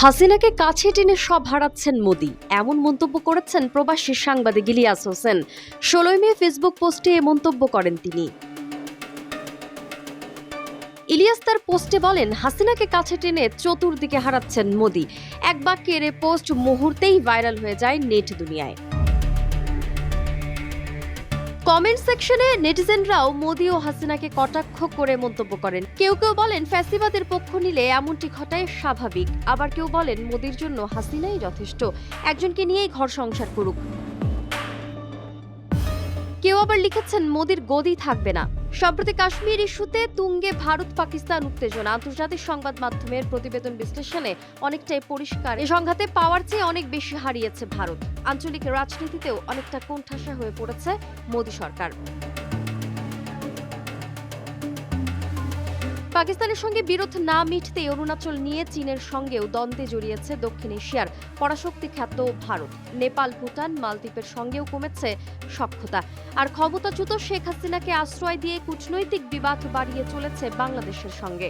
হাসিনাকে কাছে টেনে সব হারাচ্ছেন মোদি, এমন মন্তব্য করেছেন প্রবাসী সাংবাদিক ইলিয়াস হোসেন। ১৬ মে ফেসবুক পোস্টে এ মন্তব্য করেন তিনি। ইলিয়াস তার পোস্টে বলেন, হাসিনাকে কাছে টেনে চতুর্দিকে হারাচ্ছেন মোদি। এক বাক্যের এ পোস্ট মুহূর্তেই ভাইরাল হয়ে যায় নেট দুনিয়ায়। কমেন্ট সেকশনে নেটিজেনরাও মোদি ও হাসিনাকে কটাক্ষ করে মন্তব্য করেন। কেউ কেউ বলেন ফ্যাসিবাদের পক্ষ নিলে এমনটি ঘটায় স্বাভাবিক, আবার কেউ বলেন মোদির জন্য হাসিনাই যথেষ্ট, একজনকে নিয়েই ঘর সংসার করুক। কেউ আবার লিখেছেন মোদির গদি থাকবে না। সম্প্রতি কাশ্মীর ইস্যুতে তুঙ্গে ভারত পাকিস্তান উত্তেজনা আন্তর্জাতিক সংবাদ মাধ্যমের প্রতিবেদন বিশ্লেষণে অনেকটাই পরিষ্কার, এ সংঘাতে পাওয়ার চেয়ে অনেক বেশি হারিয়েছে ভারত। আঞ্চলিক রাজনীতিতেও অনেকটা কোণঠাসা হয়ে পড়েছে মোদি সরকার। পাকিস্তানের সঙ্গে বিরোধ না মিটতে অরুণাচল নিয়ে চীনের সঙ্গেও দ্বন্দ্বে জড়িয়েছে দক্ষিণ এশিয়ার পরাশক্তি খ্যাত ভারত। নেপাল, ভুটান, মালদ্বীপের সঙ্গেও কমেছে সখ্যতা। আর ক্ষমতাচ্যুত শেখ হাসিনাকে আশ্রয় দিয়ে কূটনৈতিক বিবাদ বাড়িয়ে চলেছে বাংলাদেশের সঙ্গে।